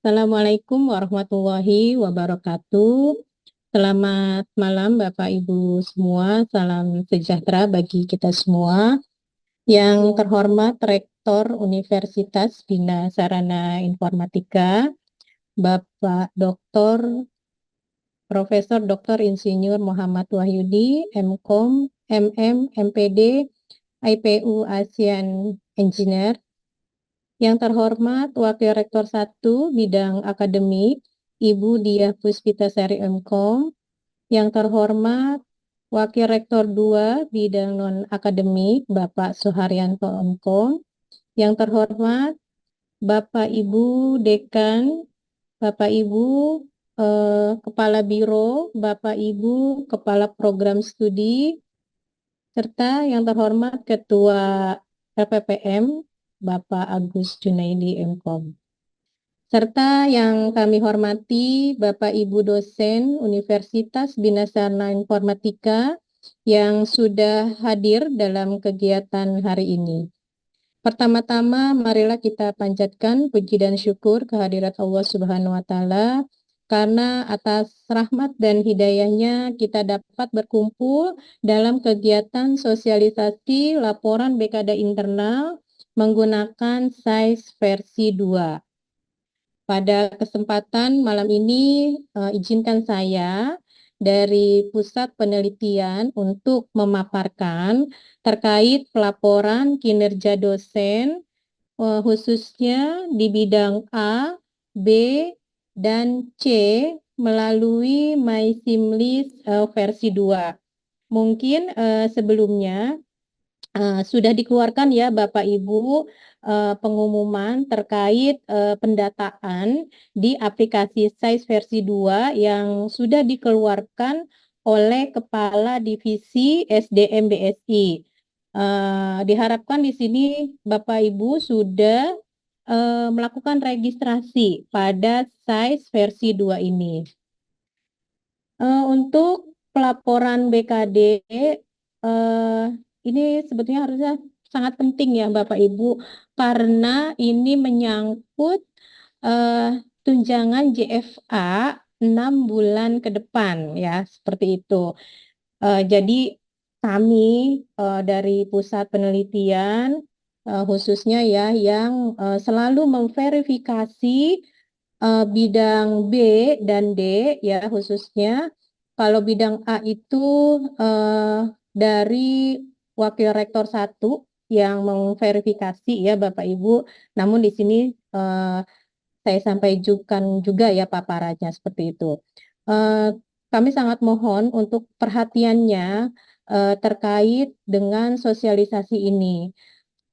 Assalamualaikum warahmatullahi wabarakatuh. Selamat malam Bapak Ibu semua, salam sejahtera bagi kita semua. Yang terhormat Rektor Universitas Bina Sarana Informatika, Bapak Dr. Profesor Dr. Insinyur Muhammad Wahyudi, MKom, MM, MPD, IPU ASEAN Engineer. Yang terhormat Wakil Rektor 1 Bidang Akademik, Ibu Diah Puspitasari MKom. Yang terhormat Wakil Rektor 2 Bidang Non-Akademik, Bapak Suharyanto MKom. Yang terhormat Bapak Ibu Dekan, Bapak Ibu Kepala Biro, Bapak Ibu Kepala Program Studi, serta yang terhormat Ketua LPPM, Bapak Agus Junaidi MKom. Serta yang kami hormati Bapak Ibu dosen Universitas Bina Sarana Informatika yang sudah hadir dalam kegiatan hari ini. Pertama-tama marilah kita panjatkan puji dan syukur kehadirat Allah Subhanahu wa taala karena atas rahmat dan hidayahnya kita dapat berkumpul dalam kegiatan sosialisasi laporan BKD internal menggunakan SAIS versi 2. Pada kesempatan malam ini, izinkan saya dari Pusat Penelitian untuk memaparkan terkait pelaporan kinerja dosen, khususnya di bidang A, B, dan C melalui MySimlist versi 2. Mungkin sebelumnya sudah dikeluarkan ya Bapak Ibu pengumuman terkait pendataan di aplikasi SAIS versi 2 yang sudah dikeluarkan oleh Kepala Divisi SDM BSI. Diharapkan di sini Bapak Ibu sudah melakukan registrasi pada SAIS versi 2 ini. Untuk pelaporan BKD, ini sebetulnya harusnya sangat penting ya Bapak Ibu, karena ini menyangkut tunjangan JFA 6 bulan ke depan ya, seperti itu. Jadi kami dari pusat penelitian khususnya ya yang selalu memverifikasi bidang B dan D ya khususnya. Kalau bidang A itu dari Wakil Rektor 1 yang memverifikasi ya Bapak Ibu. Namun di sini saya sampaikan juga ya paparannya seperti itu. Kami sangat mohon untuk perhatiannya terkait dengan sosialisasi ini.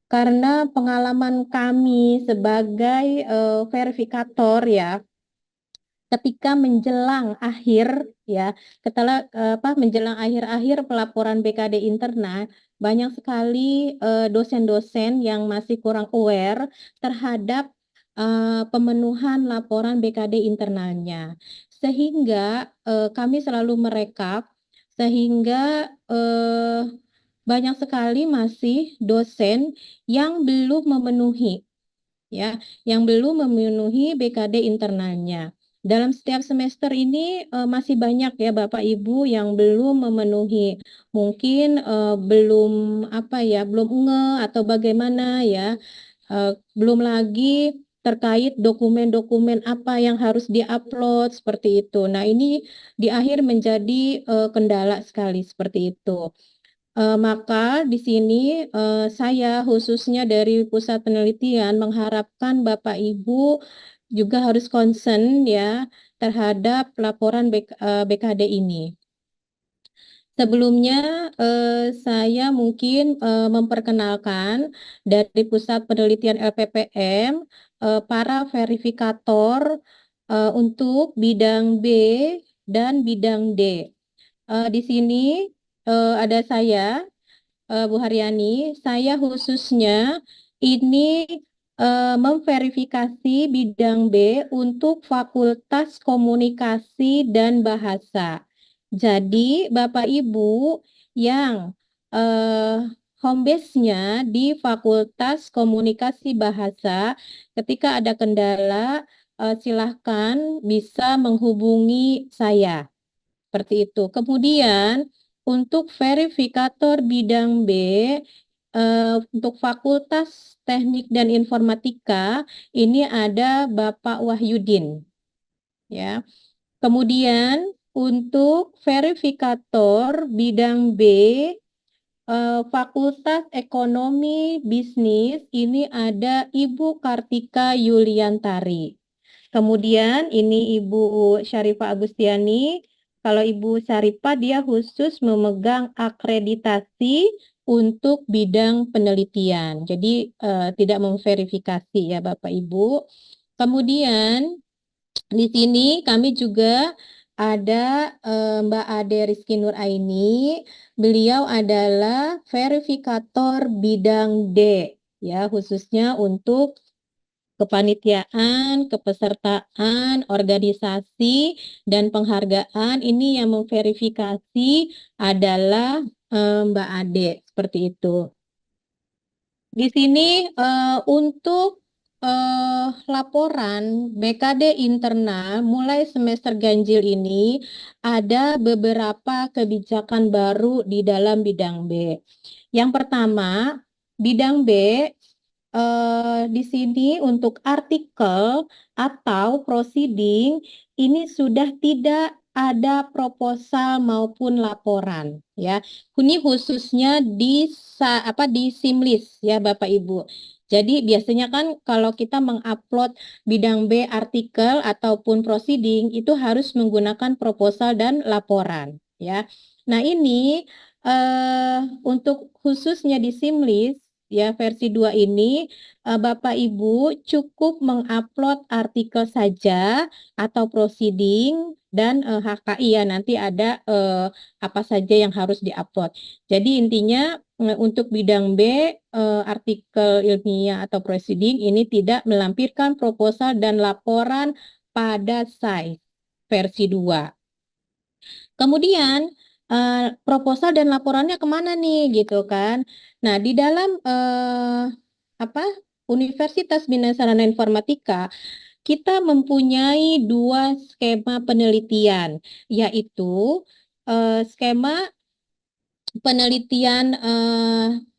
Karena pengalaman kami sebagai verifikator ya, ketika menjelang akhir ya, menjelang akhir-akhir pelaporan BKD internal, banyak sekali dosen-dosen yang masih kurang aware terhadap pemenuhan laporan BKD internalnya. Sehingga kami selalu merekap sehingga banyak sekali masih dosen yang belum memenuhi ya, yang belum memenuhi BKD internalnya. Dalam setiap semester ini masih banyak ya Bapak Ibu yang belum memenuhi, mungkin belum belum atau bagaimana ya, belum lagi terkait dokumen-dokumen apa yang harus diupload seperti itu. Nah ini di akhir menjadi kendala sekali seperti itu. Maka di sini saya khususnya dari pusat penelitian mengharapkan Bapak Ibu juga harus concern ya terhadap laporan BKD ini. Sebelumnya saya mungkin memperkenalkan dari pusat penelitian LPPM para verifikator untuk bidang B dan bidang D. Di sini ada saya, Bu Haryani. Saya khususnya ini memverifikasi bidang B untuk Fakultas Komunikasi dan Bahasa. Jadi Bapak Ibu yang home base-nya di Fakultas Komunikasi Bahasa, ketika ada kendala silahkan bisa menghubungi saya. Seperti itu. Kemudian untuk verifikator bidang B, untuk Fakultas Teknik dan Informatika, ini ada Bapak Wahyudin. Ya. Kemudian untuk verifikator bidang B, Fakultas Ekonomi Bisnis, ini ada Ibu Kartika Yuliantari. Kemudian ini Ibu Syarifah Agustiani. Kalau Ibu Syarifah dia khusus memegang akreditasi untuk bidang penelitian. Jadi tidak memverifikasi ya Bapak Ibu. Kemudian di sini kami juga ada Mbak Ade Rizky Nuraini. Beliau adalah verifikator bidang D ya, khususnya untuk kepanitiaan, kepesertaan, organisasi, dan penghargaan. Ini yang memverifikasi adalah Mbak Ade, seperti itu. Di sini untuk laporan BKD internal mulai semester ganjil ini ada beberapa kebijakan baru di dalam bidang B. Yang pertama, bidang B di sini untuk artikel atau proceeding ini sudah tidak ada proposal maupun laporan ya. Ini khususnya di Simlis ya Bapak Ibu. Jadi biasanya kan kalau kita mengupload bidang B artikel ataupun proceeding itu harus menggunakan proposal dan laporan ya. Nah, ini untuk khususnya di Simlis ya versi 2 ini Bapak Ibu cukup mengupload artikel saja atau proceeding dan HKI ya nanti ada apa saja yang harus diupload. Jadi intinya untuk bidang B artikel ilmiah atau proceeding ini tidak melampirkan proposal dan laporan pada size versi 2. Kemudian proposal dan laporannya kemana nih gitu kan? Nah di dalam apa Universitas Bina Sarana Informatika kita mempunyai 2 skema penelitian, yaitu skema penelitian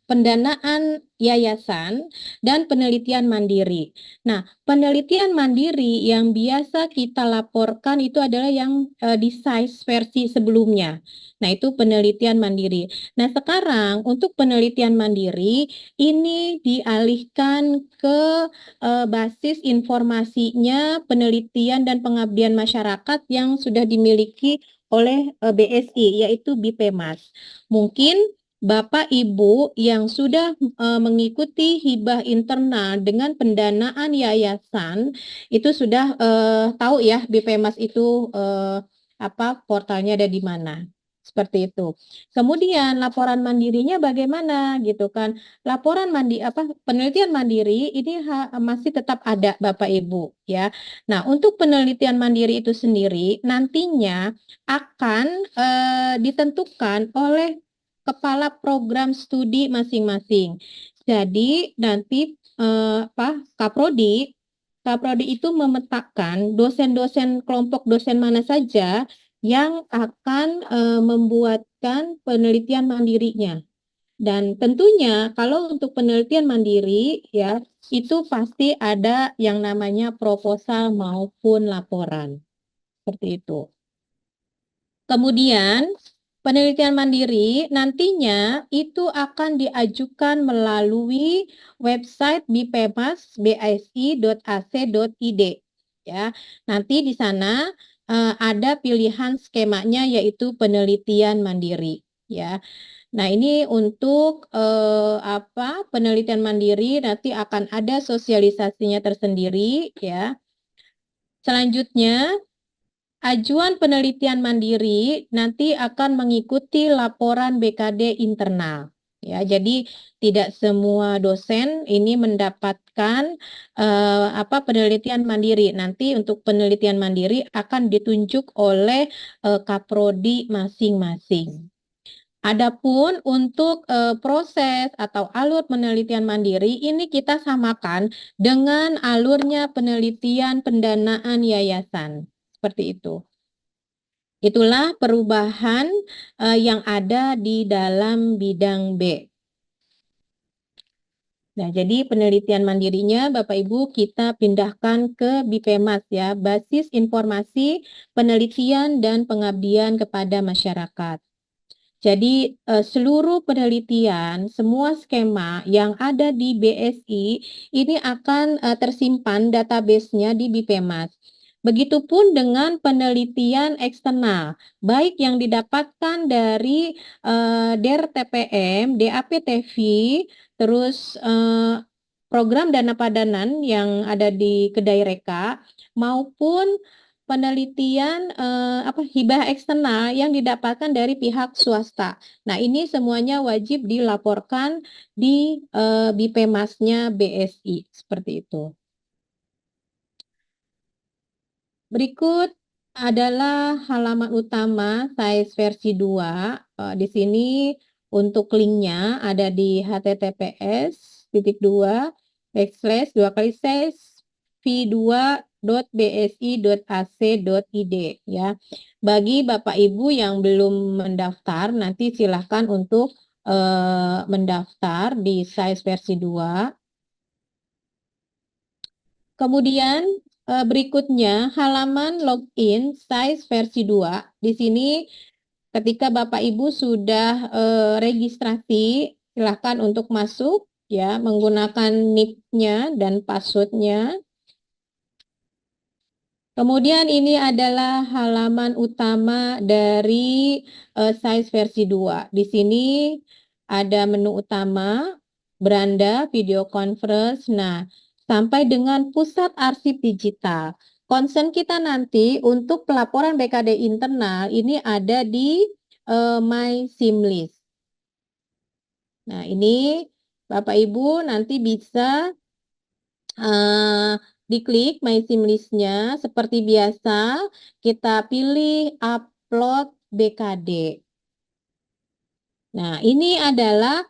pendanaan yayasan dan penelitian mandiri. Nah, penelitian mandiri yang biasa kita laporkan itu adalah yang di size versi sebelumnya. Nah, itu penelitian mandiri. Nah, sekarang untuk penelitian mandiri ini dialihkan ke basis informasinya penelitian dan pengabdian masyarakat yang sudah dimiliki oleh BSI, yaitu BIPEMAS. Mungkin Bapak Ibu yang sudah mengikuti hibah internal dengan pendanaan yayasan itu sudah tahu ya BPMAS itu apa portalnya ada di mana. Seperti itu. Kemudian laporan mandirinya bagaimana gitu kan. Laporan penelitian mandiri ini masih tetap ada Bapak Ibu ya. Nah, untuk penelitian mandiri itu sendiri nantinya akan ditentukan oleh kepala program studi masing-masing. Jadi nanti Kaprodi itu memetakan dosen-dosen kelompok dosen mana saja yang akan membuatkan penelitian mandirinya. Dan tentunya kalau untuk penelitian mandiri ya itu pasti ada yang namanya proposal maupun laporan. Seperti itu. Kemudian penelitian mandiri nantinya itu akan diajukan melalui website bipemas.bisi.ac.id ya. Nanti di sana ada pilihan skemanya yaitu penelitian mandiri ya. Nah, ini untuk penelitian mandiri nanti akan ada sosialisasinya tersendiri ya. Selanjutnya ajuan penelitian mandiri nanti akan mengikuti laporan BKD internal. Ya, jadi tidak semua dosen ini mendapatkan penelitian mandiri. Nanti untuk penelitian mandiri akan ditunjuk oleh Kaprodi masing-masing. Adapun untuk proses atau alur penelitian mandiri ini kita samakan dengan alurnya penelitian pendanaan yayasan. Seperti itu. Itulah perubahan yang ada di dalam bidang B. Nah, jadi penelitian mandirinya Bapak Ibu kita pindahkan ke BIPEMAS ya, Basis Informasi Penelitian dan Pengabdian kepada Masyarakat. Jadi seluruh penelitian, semua skema yang ada di BSI ini akan tersimpan database-nya di BIPEMAS. Begitupun dengan penelitian eksternal, baik yang didapatkan dari DER TPM, DAP-TV, terus program dana padanan yang ada di Kedai Reka, maupun penelitian hibah eksternal yang didapatkan dari pihak swasta. Nah, ini semuanya wajib dilaporkan di BIPEMAS-nya BSI seperti itu. Berikut adalah halaman utama SAIS versi 2. Di sini untuk linknya ada di https://v2/SAIS v2.bsi.ac.id ya. Bagi Bapak Ibu yang belum mendaftar, nanti silahkan untuk mendaftar di SAIS versi 2. Kemudian berikutnya halaman login SAIS versi 2. Di sini ketika Bapak Ibu sudah registrasi, silahkan untuk masuk ya menggunakan NIP-nya dan password-nya. Kemudian ini adalah halaman utama dari SAIS versi 2. Di sini ada menu utama, beranda, video conference. Nah, sampai dengan pusat arsip digital. Concern kita nanti untuk pelaporan BKD internal ini ada di My Simlist. Nah, ini Bapak Ibu nanti bisa diklik My Simlist-nya. Seperti biasa, kita pilih upload BKD. Nah, ini adalah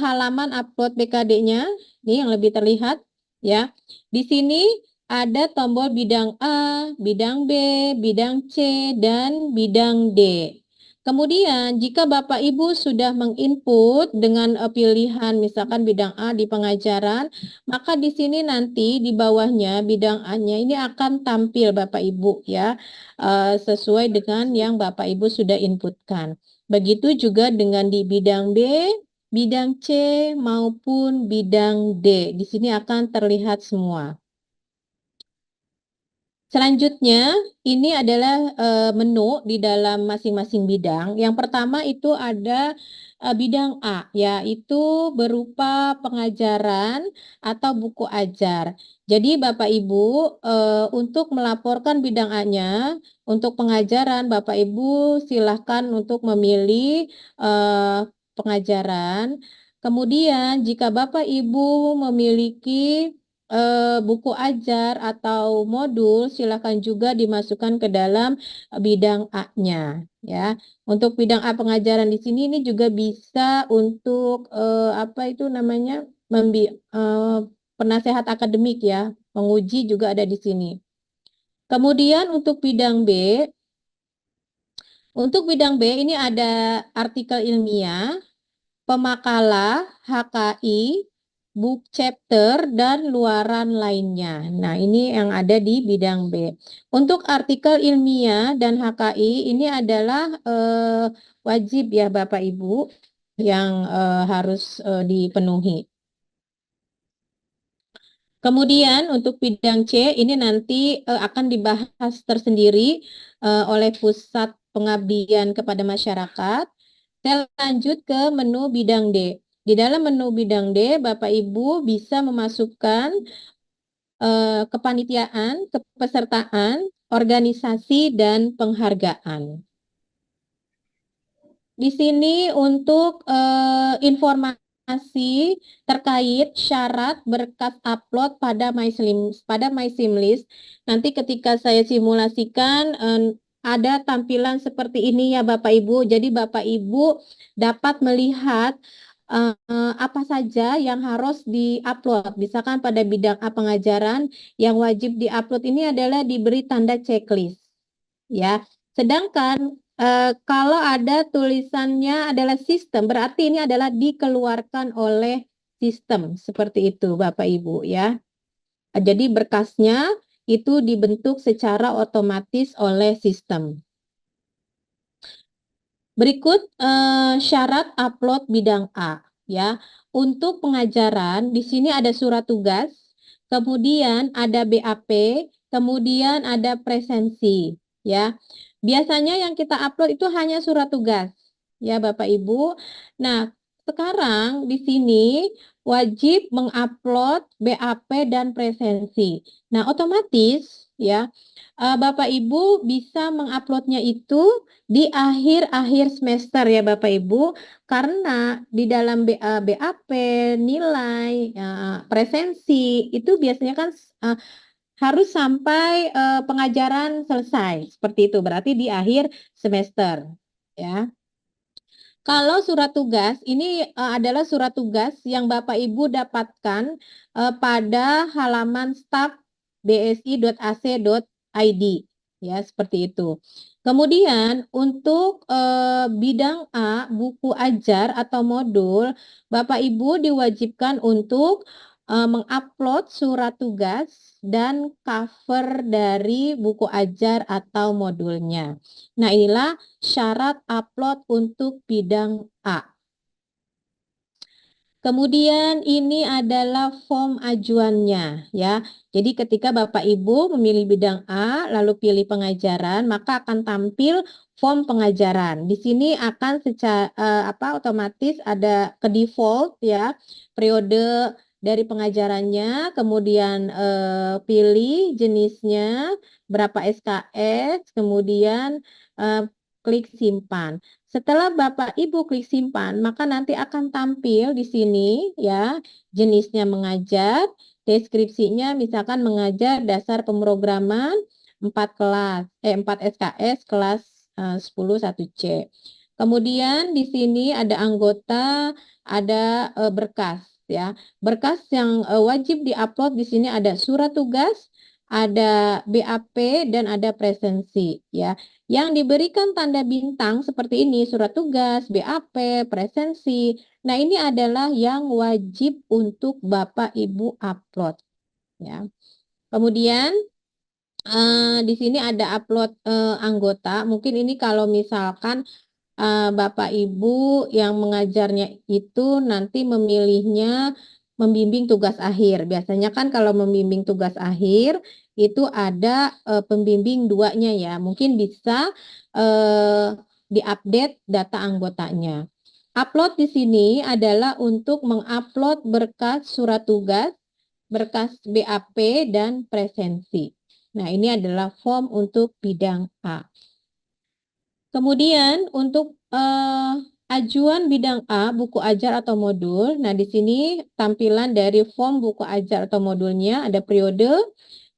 halaman upload BKD-nya. Ini yang lebih terlihat ya. Di sini ada tombol bidang A, bidang B, bidang C, dan bidang D. Kemudian, jika Bapak Ibu sudah menginput dengan pilihan misalkan bidang A di pengajaran, maka di sini nanti di bawahnya bidang A-nya ini akan tampil Bapak Ibu ya, sesuai dengan yang Bapak Ibu sudah inputkan. Begitu juga dengan di bidang B, bidang C, maupun bidang D. Di sini akan terlihat semua. Selanjutnya, ini adalah menu di dalam masing-masing bidang. Yang pertama itu ada bidang A, yaitu berupa pengajaran atau buku ajar. Jadi Bapak Ibu, untuk melaporkan bidang A-nya, untuk pengajaran Bapak Ibu silahkan untuk memilih pengajaran. Kemudian jika Bapak Ibu memiliki buku ajar atau modul silakan juga dimasukkan ke dalam bidang A-nya ya. Untuk bidang A pengajaran di sini ini juga bisa untuk apa itu namanya penasehat akademik ya, menguji juga ada di sini. Kemudian untuk bidang B ini ada artikel ilmiah, pemakalah, HKI, book chapter, dan luaran lainnya. Nah, ini yang ada di bidang B. Untuk artikel ilmiah dan HKI ini adalah wajib ya Bapak Ibu yang harus dipenuhi. Kemudian untuk bidang C ini nanti akan dibahas tersendiri oleh Pusat Pengabdian kepada Masyarakat. Saya lanjut ke menu bidang D. Di dalam menu bidang D, Bapak Ibu bisa memasukkan kepanitiaan, kepesertaan, organisasi, dan penghargaan. Di sini untuk informasi terkait syarat berkas upload pada My Simlist. Nanti ketika saya simulasikan ada tampilan seperti ini ya Bapak Ibu. Jadi Bapak Ibu dapat melihat apa saja yang harus diupload. Misalkan pada bidang pengajaran yang wajib diupload ini adalah diberi tanda checklist, ya. Sedangkan kalau ada tulisannya adalah sistem, berarti ini adalah dikeluarkan oleh sistem seperti itu, Bapak Ibu, ya. Jadi berkasnya itu dibentuk secara otomatis oleh sistem. Berikut syarat upload bidang A, ya. Untuk pengajaran di sini ada surat tugas, kemudian ada BAP, kemudian ada presensi, ya. Biasanya yang kita upload itu hanya surat tugas, ya Bapak Ibu. Nah, sekarang di sini wajib mengupload BAP dan presensi. Nah, otomatis ya Bapak Ibu bisa menguploadnya itu di akhir-akhir semester ya Bapak Ibu, karena di dalam BAP, nilai, presensi itu biasanya kan harus sampai pengajaran selesai, seperti itu. Berarti di akhir semester, ya. Kalau surat tugas ini adalah surat tugas yang Bapak Ibu dapatkan pada halaman staf bsi.ac.id, ya seperti itu. Kemudian untuk bidang A buku ajar atau modul, Bapak Ibu diwajibkan untuk mengupload surat tugas dan cover dari buku ajar atau modulnya. Nah, inilah syarat upload untuk bidang A. Kemudian ini adalah form ajuannya ya. Jadi ketika Bapak Ibu memilih bidang A lalu pilih pengajaran, maka akan tampil form pengajaran. Di sini akan secara otomatis ada ke default ya, periode dari pengajarannya, kemudian pilih jenisnya, berapa SKS, kemudian klik simpan. Setelah Bapak Ibu klik simpan, maka nanti akan tampil di sini ya, jenisnya mengajar, deskripsinya misalkan mengajar dasar pemrograman 4 SKS kelas 10 1C. Kemudian di sini ada anggota, ada berkas ya. Berkas yang wajib diupload di sini ada surat tugas, ada BAP dan ada presensi ya. Yang diberikan tanda bintang seperti ini, surat tugas, BAP, presensi. Nah, ini adalah yang wajib untuk Bapak Ibu upload. Ya. Kemudian di sini ada upload anggota. Mungkin ini kalau misalkan Bapak Ibu yang mengajarnya itu nanti memilihnya membimbing tugas akhir. Biasanya kan kalau membimbing tugas akhir itu ada pembimbing duanya ya. Mungkin bisa diupdate data anggotanya. Upload di sini adalah untuk mengupload berkas surat tugas, berkas BAP, dan presensi. Nah, ini adalah form untuk bidang A. Kemudian untuk ajuan bidang A, buku ajar atau modul. Nah, di sini tampilan dari form buku ajar atau modulnya ada periode,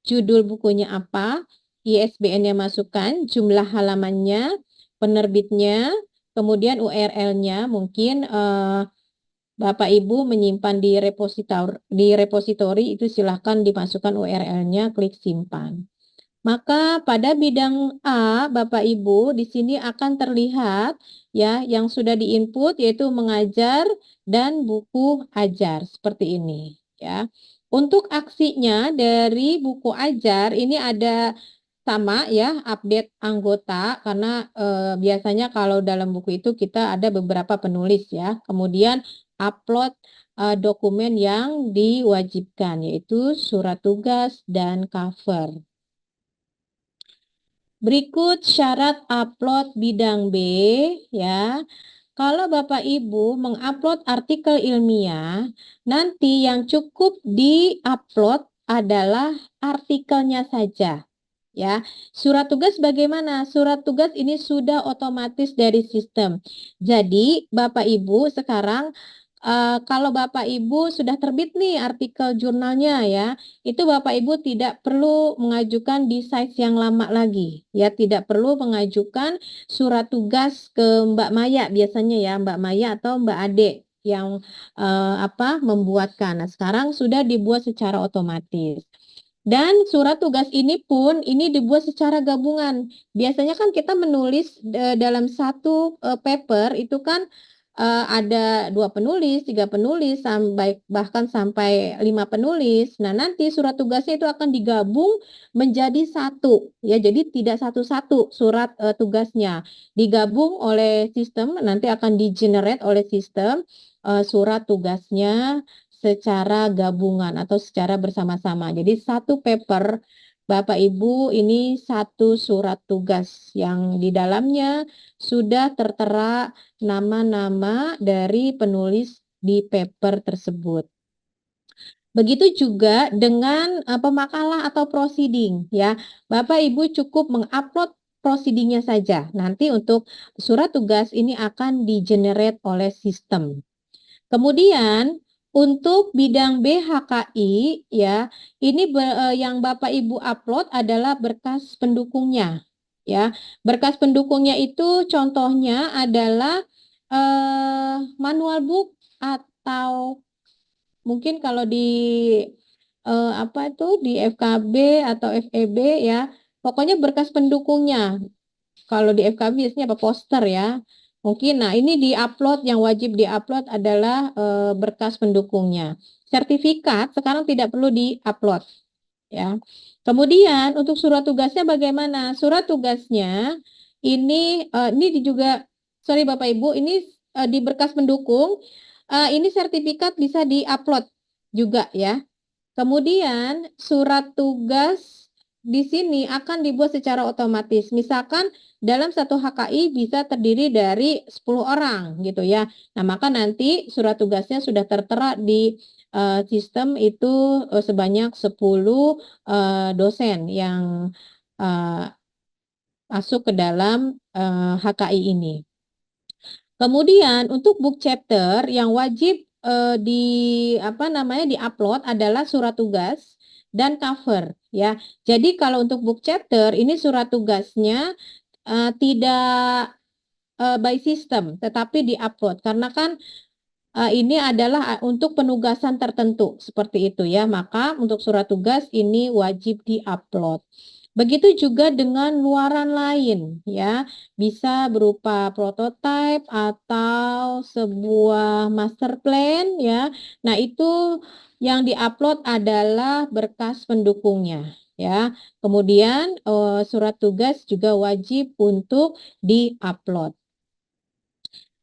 judul bukunya apa, ISBN-nya masukkan, jumlah halamannya, penerbitnya, kemudian URL-nya mungkin Bapak Ibu menyimpan di repositori itu silahkan dimasukkan URL-nya, klik simpan. Maka pada bidang A, Bapak Ibu, di sini akan terlihat ya yang sudah diinput yaitu mengajar dan buku ajar seperti ini ya. Untuk aksinya dari buku ajar ini ada sama ya, update anggota karena biasanya kalau dalam buku itu kita ada beberapa penulis ya. Kemudian upload dokumen yang diwajibkan yaitu surat tugas dan cover. Berikut syarat upload bidang B ya. Kalau Bapak Ibu mengupload artikel ilmiah, nanti yang cukup diupload adalah artikelnya saja. Ya, surat tugas bagaimana? Surat tugas ini sudah otomatis dari sistem. Jadi, Bapak Ibu sekarang kalau Bapak Ibu sudah terbit nih artikel jurnalnya ya, itu Bapak Ibu tidak perlu mengajukan di size yang lama lagi. Ya, tidak perlu mengajukan surat tugas ke Mbak Maya biasanya ya, Mbak Maya atau Mbak Ade yang membuatkan. Nah, sekarang sudah dibuat secara otomatis. Dan surat tugas ini pun ini dibuat secara gabungan. Biasanya kan kita menulis dalam satu paper itu kan ada 2 penulis, 3 penulis, bahkan sampai 5 penulis. Nah, nanti surat tugasnya itu akan digabung menjadi satu, ya. Jadi tidak satu-satu surat tugasnya digabung oleh sistem, nanti akan di-generate oleh sistem surat tugasnya secara gabungan atau secara bersama-sama. Jadi satu paper Bapak Ibu ini satu surat tugas yang di dalamnya sudah tertera nama-nama dari penulis di paper tersebut. Begitu juga dengan pemakalah atau proceeding ya. Bapak Ibu cukup mengupload proceedingnya saja. Nanti untuk surat tugas ini akan di-generate oleh sistem. Kemudian untuk bidang BHKI ya, ini yang Bapak Ibu upload adalah berkas pendukungnya ya. Berkas pendukungnya itu contohnya adalah manual book atau mungkin kalau di di FKB atau FEB ya. Pokoknya berkas pendukungnya. Kalau di FKB biasanya apa poster ya. Mungkin nah ini di-upload yang wajib di-upload adalah berkas pendukungnya. Sertifikat sekarang tidak perlu di-upload ya. Kemudian untuk surat tugasnya bagaimana? Surat tugasnya ini juga sorry Bapak Ibu, ini di berkas pendukung ini sertifikat bisa di-upload juga ya. Kemudian surat tugas di sini akan dibuat secara otomatis. Misalkan dalam satu HKI bisa terdiri dari 10 orang gitu ya. Nah, maka nanti surat tugasnya sudah tertera di sistem itu sebanyak 10 dosen yang masuk ke dalam HKI ini. Kemudian untuk book chapter yang wajib di-upload adalah surat tugas dan cover ya. Jadi kalau untuk book chapter ini surat tugasnya tidak by system tetapi di-upload karena kan ini adalah untuk penugasan tertentu seperti itu ya. Maka untuk surat tugas ini wajib di-upload. Begitu juga dengan luaran lain ya, bisa berupa prototipe atau sebuah master plan ya. Nah, itu yang diupload adalah berkas pendukungnya ya. Kemudian surat tugas juga wajib untuk diupload.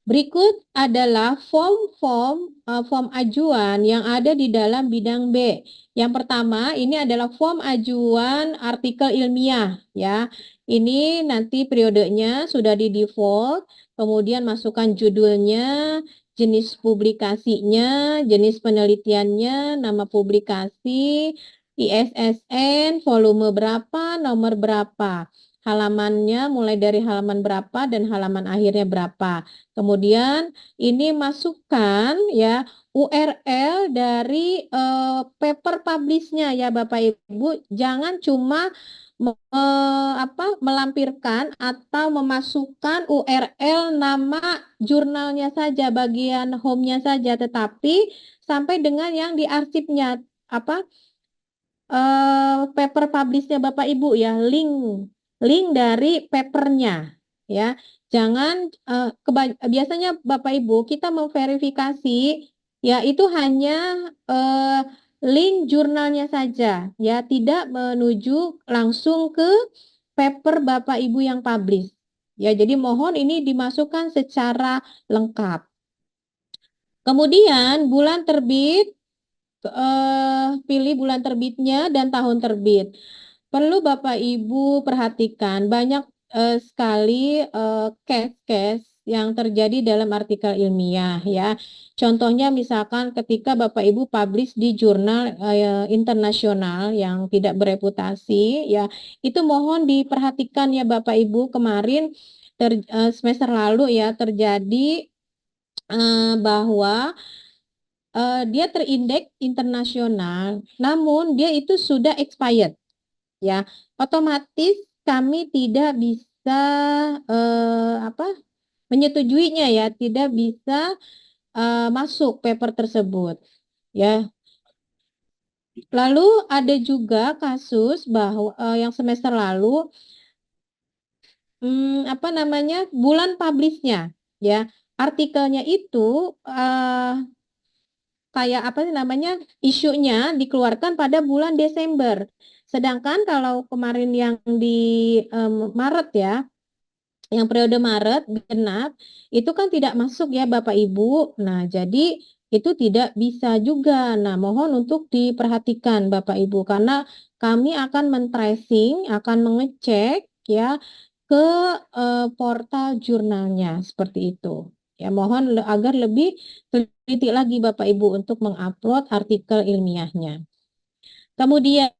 Berikut adalah form ajuan yang ada di dalam bidang B. Yang pertama, ini adalah form ajuan artikel ilmiah ya. Ini nanti periodenya sudah di default, kemudian masukkan judulnya, jenis publikasinya, jenis penelitiannya, nama publikasi, ISSN, volume berapa, nomor berapa. Halamannya mulai dari halaman berapa dan halaman akhirnya berapa. Kemudian ini masukkan ya URL dari paper publish-nya ya Bapak Ibu. Jangan cuma melampirkan atau memasukkan URL nama jurnalnya saja, bagian home-nya saja, tetapi sampai dengan yang di arsipnya paper publish-nya Bapak Ibu ya, link dari papernya ya. Jangan biasanya Bapak Ibu kita memverifikasi ya itu hanya link jurnalnya saja ya, tidak menuju langsung ke paper Bapak Ibu yang publish. Ya, jadi mohon ini dimasukkan secara lengkap. Kemudian bulan terbit pilih bulan terbitnya dan tahun terbit. Perlu Bapak Ibu perhatikan banyak sekali case-case yang terjadi dalam artikel ilmiah ya. Contohnya misalkan ketika Bapak Ibu publish di jurnal internasional yang tidak bereputasi ya, itu mohon diperhatikan ya Bapak Ibu. Kemarin semester lalu ya terjadi bahwa dia terindeks internasional, namun dia itu sudah expired, ya. Otomatis kami tidak bisa menyetujuinya, ya, tidak bisa masuk paper tersebut, ya. Lalu ada juga kasus bahwa yang semester lalu, bulan publish-nya, ya, artikelnya itu kayak apa sih namanya, isunya dikeluarkan pada bulan Desember. Sedangkan kalau kemarin yang di Maret, ya, yang periode Maret genap, itu kan tidak masuk, ya, Bapak Ibu. Nah, jadi itu tidak bisa juga. Nah, mohon untuk diperhatikan Bapak Ibu, karena kami akan men-tracing, akan mengecek, ya, ke portal jurnalnya seperti itu. Ya, mohon agar lebih teliti lagi Bapak Ibu untuk mengupload artikel ilmiahnya. Kemudian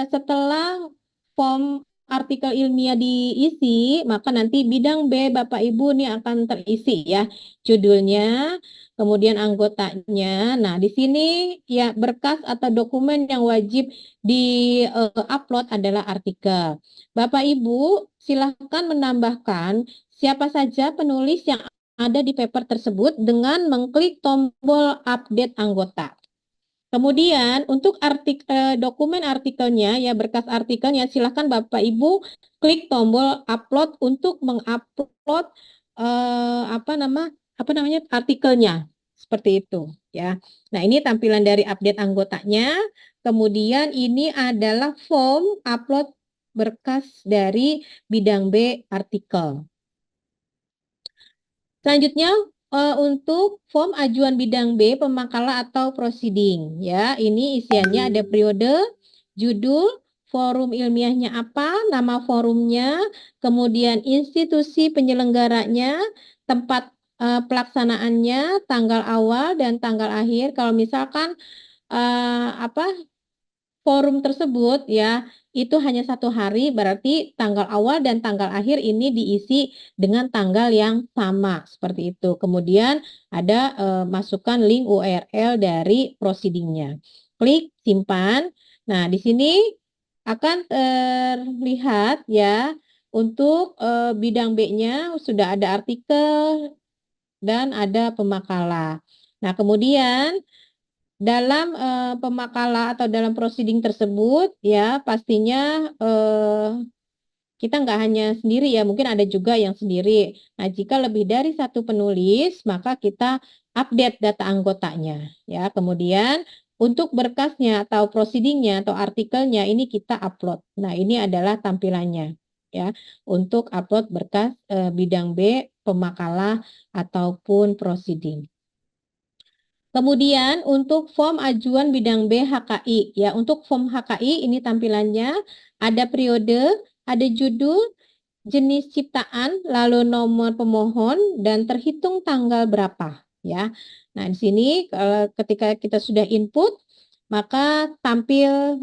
setelah form artikel ilmiah diisi, maka nanti bidang B Bapak Ibu ini akan terisi, ya, judulnya, kemudian anggotanya. Nah, di sini, ya, berkas atau dokumen yang wajib di-upload adalah artikel. Bapak Ibu silahkan menambahkan siapa saja penulis yang ada di paper tersebut dengan mengklik tombol update anggota. Kemudian untuk dokumen artikelnya, ya, berkas artikelnya, silahkan Bapak Ibu klik tombol upload untuk mengupload artikelnya seperti itu, ya. Nah, ini tampilan dari update anggotanya. Kemudian ini adalah form upload berkas dari bidang B artikel. Selanjutnya untuk form ajuan bidang B pemakalah atau proceeding, ya. Ini isiannya ada periode, judul, forum ilmiahnya apa, nama forumnya, kemudian institusi penyelenggaranya, tempat pelaksanaannya, tanggal awal dan tanggal akhir. Kalau misalkan eh, apa forum tersebut, ya, itu hanya 1 hari, berarti tanggal awal dan tanggal akhir ini diisi dengan tanggal yang sama seperti itu. Kemudian ada masukkan link URL dari proceedingnya. Klik simpan. Nah, di sini akan terlihat, ya, untuk bidang B-nya sudah ada artikel dan ada pemakalah. Nah, kemudian dalam pemakalah atau dalam proceeding tersebut, ya, pastinya kita nggak hanya sendiri, ya, mungkin ada juga yang sendiri. Nah, jika lebih dari satu penulis, maka kita update data anggotanya, ya. Kemudian untuk berkasnya atau proceedingnya atau artikelnya ini kita upload. Nah, ini adalah tampilannya, ya, untuk upload berkas bidang B, pemakalah ataupun proceeding. Kemudian untuk form ajuan bidang B HKI, ya, untuk form HKI ini tampilannya ada periode, ada judul, jenis ciptaan, lalu nomor pemohon dan terhitung tanggal berapa, ya. Nah, di sini ketika kita sudah input, maka tampil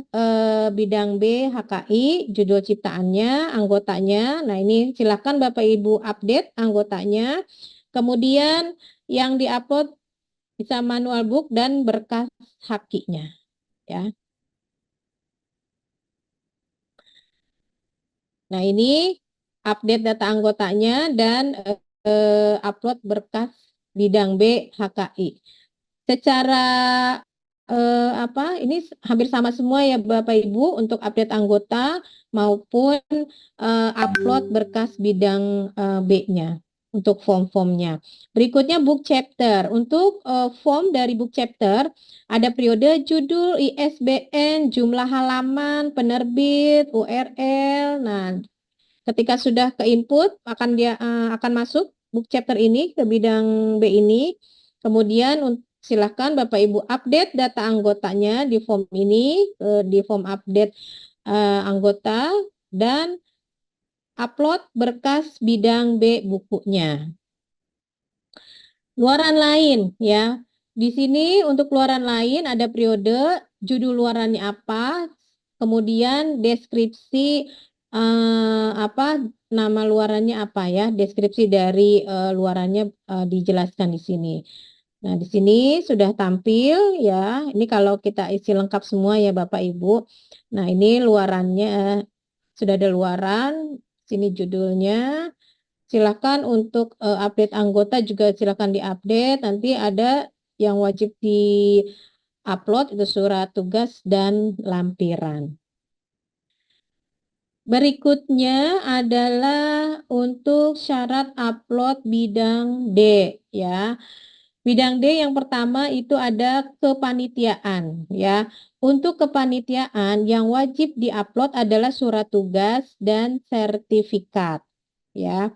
bidang B HKI, judul ciptaannya, anggotanya. Nah, ini silakan Bapak Ibu update anggotanya. Kemudian yang diupload bisa manual book dan berkas hakinya, ya. Nah, ini update data anggotanya dan upload berkas bidang B HKI. Secara ini hampir sama semua, ya, Bapak Ibu, untuk update anggota maupun upload berkas bidang B-nya untuk form-formnya. Berikutnya book chapter. Untuk form dari book chapter ada periode, judul, ISBN, jumlah halaman, penerbit, URL. Nah, ketika sudah ke input akan masuk book chapter ini ke bidang B ini. Kemudian silahkan Bapak Ibu update data anggotanya di form ini, di form update anggota, dan upload berkas bidang B bukunya. Luaran lain, ya. Di sini untuk luaran lain ada periode, judul luarannya apa, kemudian deskripsi nama luarannya apa, ya, deskripsi dari luarannya dijelaskan di sini. Nah, di sini sudah tampil ya. Ini kalau kita isi lengkap semua ya Bapak Ibu. Nah, ini luarannya sudah ada luaran. Sini judulnya. Silakan untuk update anggota juga silakan diupdate. Nanti ada yang wajib di-upload itu surat tugas dan lampiran. Berikutnya adalah untuk syarat upload bidang D ya. Bidang D yang pertama itu ada kepanitiaan ya. Untuk kepanitiaan yang wajib diupload adalah surat tugas dan sertifikat ya.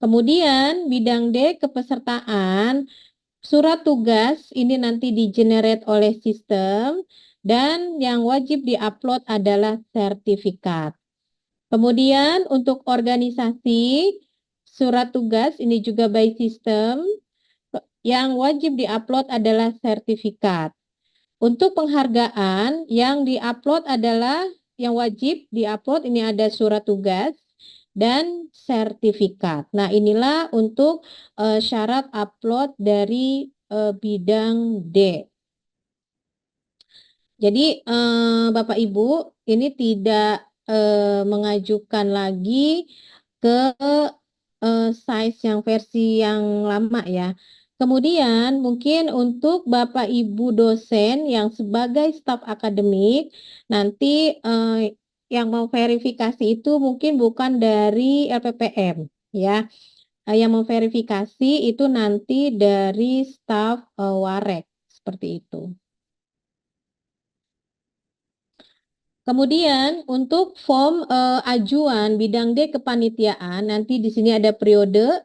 Kemudian bidang D kepesertaan, surat tugas ini nanti di-generate oleh sistem dan yang wajib diupload adalah sertifikat. Kemudian untuk organisasi, surat tugas ini juga by system, yang wajib diupload adalah sertifikat. Untuk penghargaan, yang diupload adalah, yang wajib diupload ini ada surat tugas dan sertifikat. Nah, inilah untuk syarat upload dari bidang D. Jadi Bapak Ibu ini tidak mengajukan lagi ke size yang versi yang lama ya. Kemudian mungkin untuk Bapak Ibu dosen yang sebagai staf akademik nanti yang mau verifikasi itu mungkin bukan dari LPPM ya. Yang memverifikasi itu nanti dari staf Warek seperti itu. Kemudian untuk form ajuan bidang D kepanitiaan nanti di sini ada periode,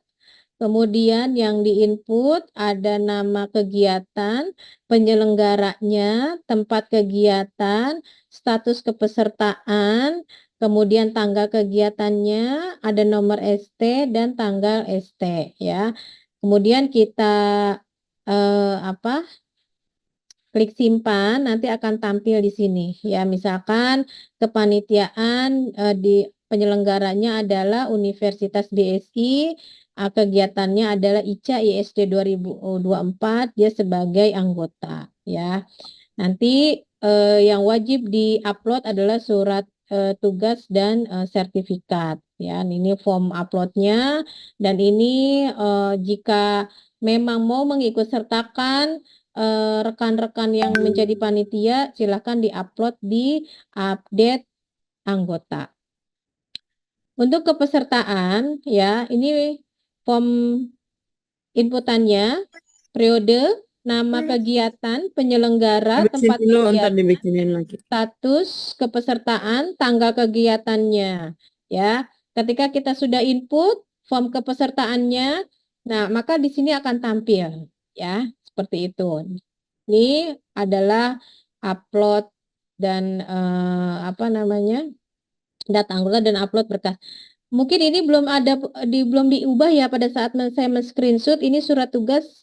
kemudian yang diinput ada nama kegiatan, penyelenggaranya, tempat kegiatan, status kepesertaan, kemudian tanggal kegiatannya, ada nomor ST dan tanggal ST ya. Kemudian kita klik simpan, nanti akan tampil di sini. Ya, misalkan kepanitiaan di penyelenggaranya adalah Universitas BSI, kegiatannya adalah ICA ISD 2024, dia sebagai anggota. Ya, nanti yang wajib di-upload adalah surat tugas dan sertifikat. Ya, ini form uploadnya dan ini jika memang mau mengikut sertakan rekan-rekan yang menjadi panitia silakan diupload di update anggota. Untuk kepesertaan ya ini form inputannya periode, nama kegiatan, penyelenggara, tempat kegiatan, status kepesertaan, tanggal kegiatannya ya. Ketika kita sudah input form kepesertaannya, nah maka di sini akan tampil ya seperti itu. Ini adalah upload dan data anggota dan upload berkas. Mungkin ini belum diubah ya pada saat saya men-screenshot. Ini surat tugas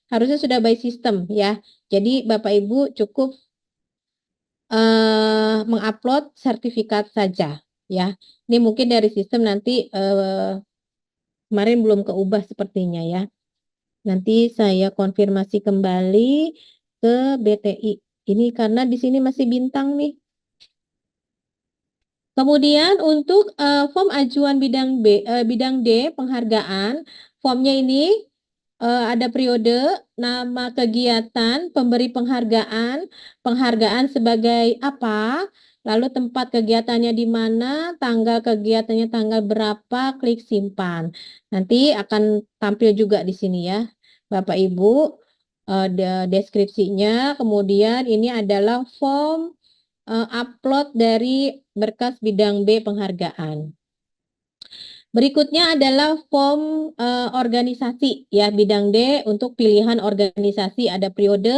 harusnya sudah by system ya. Jadi Bapak Ibu cukup mengupload sertifikat saja ya. Ini mungkin dari sistem nanti kemarin belum keubah sepertinya ya. Nanti saya konfirmasi kembali ke BTI. Ini karena di sini masih bintang nih. Kemudian untuk form ajuan bidang D penghargaan, formnya ini ada periode, nama kegiatan, pemberi penghargaan, penghargaan sebagai apa, lalu tempat kegiatannya di mana, tanggal kegiatannya tanggal berapa, klik simpan. Nanti akan tampil juga di sini ya, Bapak Ibu, deskripsinya. Kemudian ini adalah form upload dari berkas bidang B penghargaan. Berikutnya adalah form organisasi ya bidang D untuk pilihan organisasi ada periode,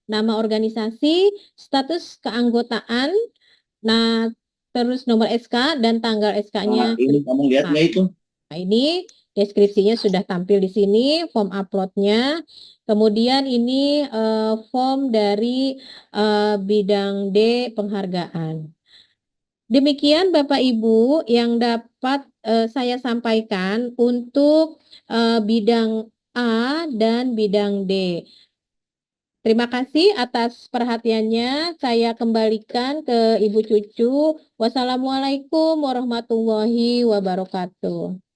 nama organisasi, status keanggotaan, nah terus nomor SK dan tanggal SK-nya. Ini kamu lihatnya itu. Nah, ini deskripsinya sudah tampil di sini, form uploadnya. Kemudian ini form dari bidang D penghargaan. Demikian Bapak Ibu yang dapat saya sampaikan untuk bidang A dan bidang D. Terima kasih atas perhatiannya. Saya kembalikan ke Ibu Cucu. Wassalamualaikum warahmatullahi wabarakatuh.